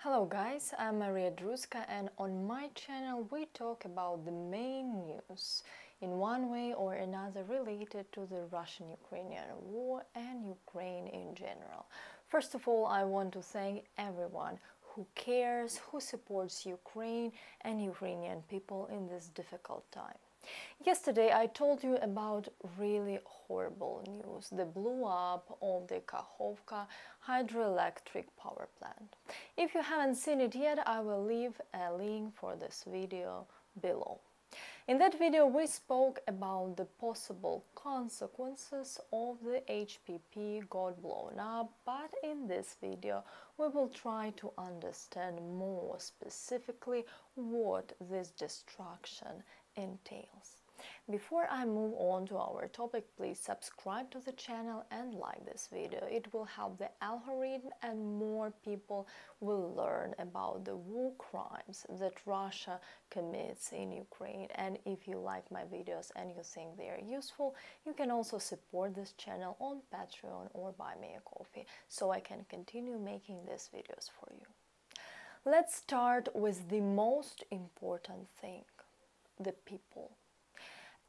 Hello guys, I'm Drutska, and on my channel we talk about the main news in one way or another related to the Russian-Ukrainian war and Ukraine in general. First of all, I want to thank everyone who cares, who supports Ukraine and Ukrainian people in this difficult time. Yesterday I told you about really horrible news, the blow up of the Khakhovka hydroelectric power plant. If you haven't seen it yet, I will leave a link for this video below. In that video we spoke about the possible consequences of the HPP got blown up, but in this video we will try to understand more specifically what this destruction entails. Before I move on to our topic, please subscribe to the channel and like this video. It will help the algorithm and more people will learn about the war crimes that Russia commits in Ukraine. And if you like my videos and you think they are useful, you can also support this channel on Patreon or buy me a coffee so I can continue making these videos for you. Let's start with the most important thing: the people.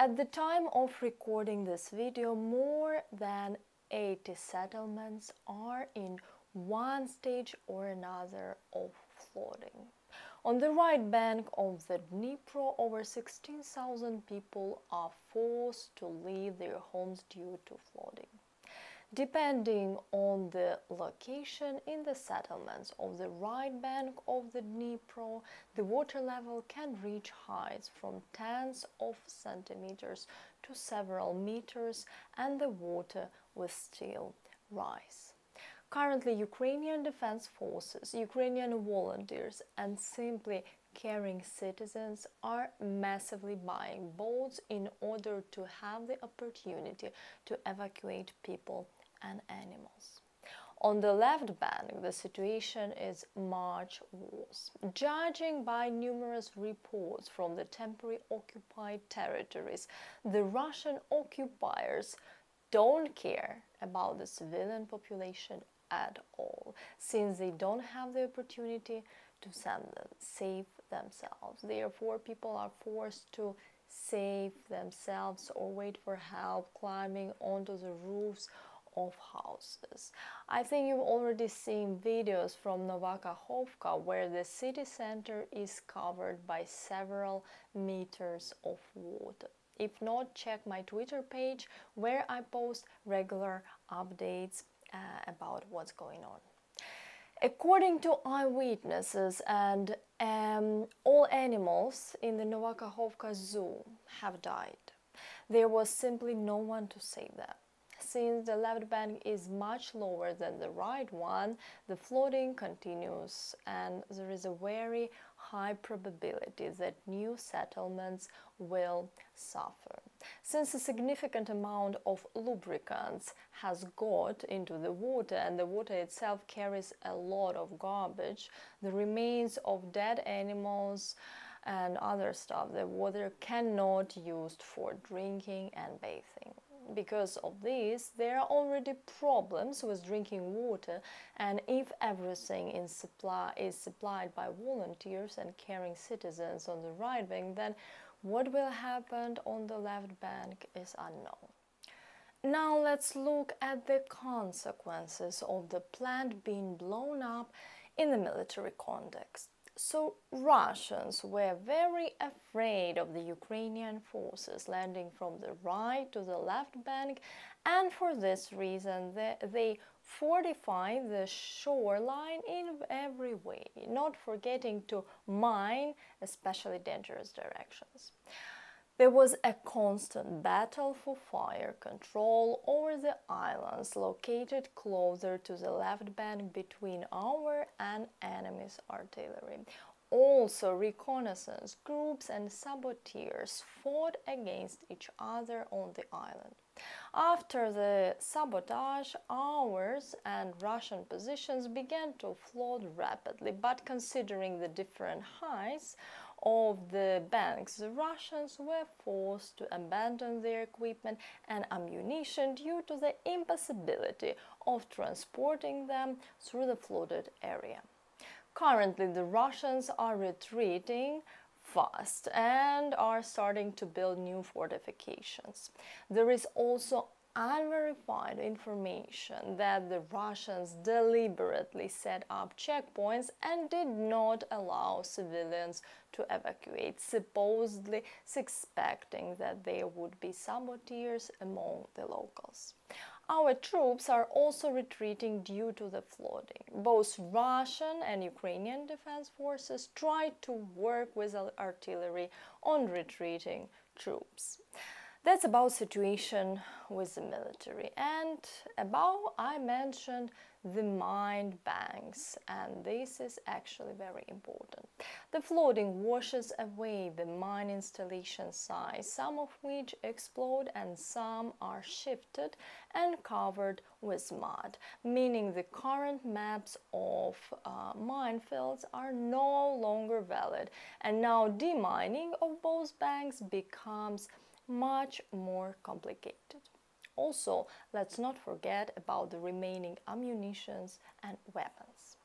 At the time of recording this video, more than 80 settlements are in one stage or another of flooding. On the right bank of the Dnipro, over 16,000 people are forced to leave their homes due to flooding. Depending on the location in the settlements of the right bank of the Dnipro, the water level can reach heights from tens of centimeters to several meters, and the water will still rise. Currently, Ukrainian defense forces, Ukrainian volunteers, and simply caring citizens are massively buying boats in order to have the opportunity to evacuate people and animals. On the left bank, the situation is much worse. Judging by numerous reports from the temporarily occupied territories, the Russian occupiers don't care about the civilian population at all, since they don't have the opportunity to save themselves. Therefore, people are forced to save themselves or wait for help climbing onto the roofs of houses. I think you've already seen videos from Khakhovka where the city center is covered by several meters of water. If not, check my Twitter page where I post regular updates about what's going on. According to eyewitnesses, and all animals in the Khakhovka zoo have died. There was simply no one to save them. Since the left bank is much lower than the right one, the flooding continues, and there is a very high probability that new settlements will suffer. Since a significant amount of lubricants has got into the water and the water itself carries a lot of garbage, the remains of dead animals and other stuff, the water cannot be used for drinking and bathing. Because of this, there are already problems with drinking water, and if everything is supplied by volunteers and caring citizens on the right bank, then what will happen on the left bank is unknown. Now let's look at the consequences of the plant being blown up in the military context. So Russians were very afraid of the Ukrainian forces landing from the right to the left bank, and for this reason they fortified the shoreline in every way, not forgetting to mine especially dangerous directions. There was a constant battle for fire control over the islands located closer to the left bank between our and enemy's artillery. Also, reconnaissance groups and saboteurs fought against each other on the island. After the sabotage, ours and Russian positions began to flood rapidly, but considering the different heights of the banks, the Russians were forced to abandon their equipment and ammunition due to the impossibility of transporting them through the flooded area. Currently, the Russians are retreating fast and are starting to build new fortifications. There is also unverified information that the Russians deliberately set up checkpoints and did not allow civilians to evacuate, supposedly suspecting that there would be saboteurs among the locals. Our troops are also retreating due to the flooding. Both Russian and Ukrainian defense forces tried to work with artillery on retreating troops. That's about situation with the military. And above I mentioned the mine banks, and this is actually very important. The flooding washes away the mine installation sites, some of which explode and some are shifted and covered with mud, meaning the current maps of minefields are no longer valid, and now demining of both banks becomes much more complicated. Also, let's not forget about the remaining ammunitions and weapons.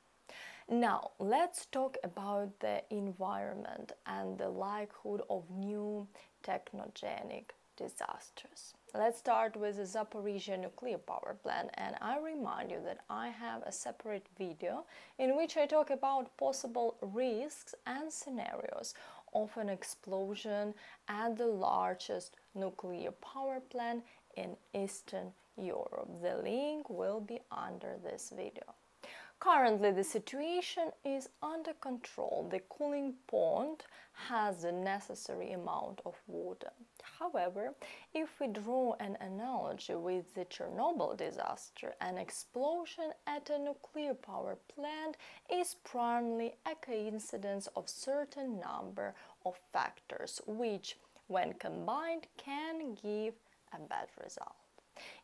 Now, let's talk about the environment and the likelihood of new technogenic disasters. Let's start with the Zaporizhzhya Nuclear Power Plant, and I remind you that I have a separate video in which I talk about possible risks and scenarios of an explosion at the largest nuclear power plant in Eastern Europe. The link will be under this video. Currently, the situation is under control. The cooling pond has the necessary amount of water. However, if we draw an analogy with the Chernobyl disaster, an explosion at a nuclear power plant is primarily a coincidence of certain number of factors, which, when combined, can give a bad result.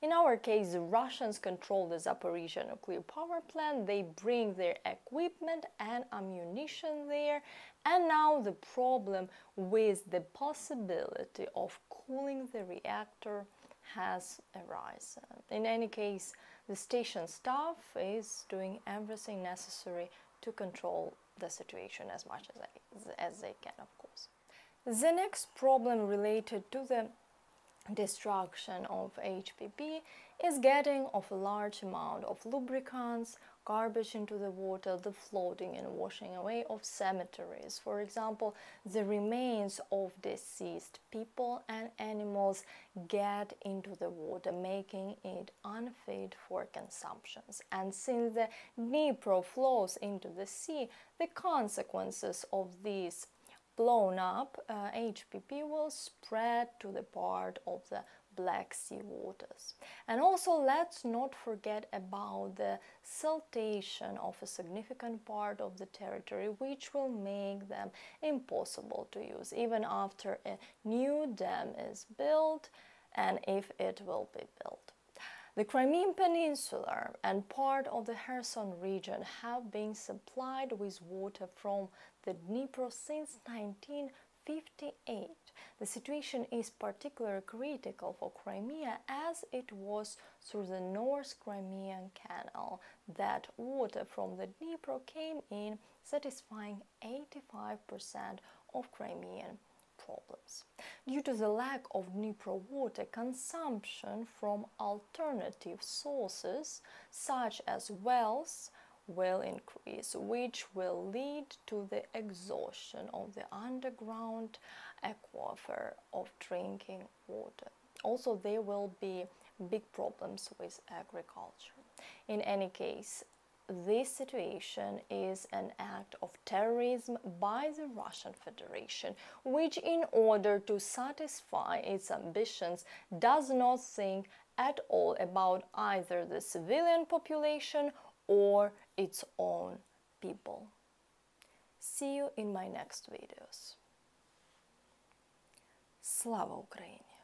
In our case, the Russians control the Zaporizhzhya nuclear power plant, they bring their equipment and ammunition there, and now the problem with the possibility of cooling the reactor has arisen. In any case, the station staff is doing everything necessary to control the situation as much as they can, of course. The next problem related to the destruction of HPP is getting of a large amount of lubricants, garbage into the water, the floating and washing away of cemeteries. For example, the remains of deceased people and animals get into the water, making it unfit for consumption. And since the Dnipro flows into the sea, the consequences of these blown up HPP will spread to the part of the Black Sea waters. And also, let's not forget about the siltation of a significant part of the territory, which will make them impossible to use even after a new dam is built, and if it will be built. The Crimean Peninsula and part of the Kherson region have been supplied with water from the Dnipro since 1958. The situation is particularly critical for Crimea, as it was through the North Crimean Canal that water from the Dnipro came in, satisfying 85% of Crimean problems. Due to the lack of Dnipro water, consumption from alternative sources such as wells will increase, which will lead to the exhaustion of the underground aquifer of drinking water. Also, there will be big problems with agriculture. In any case, this situation is an act of terrorism by the Russian Federation, which, in order to satisfy its ambitions, does not think at all about either the civilian population or its own people. See you in my next videos. Slava Ukraini!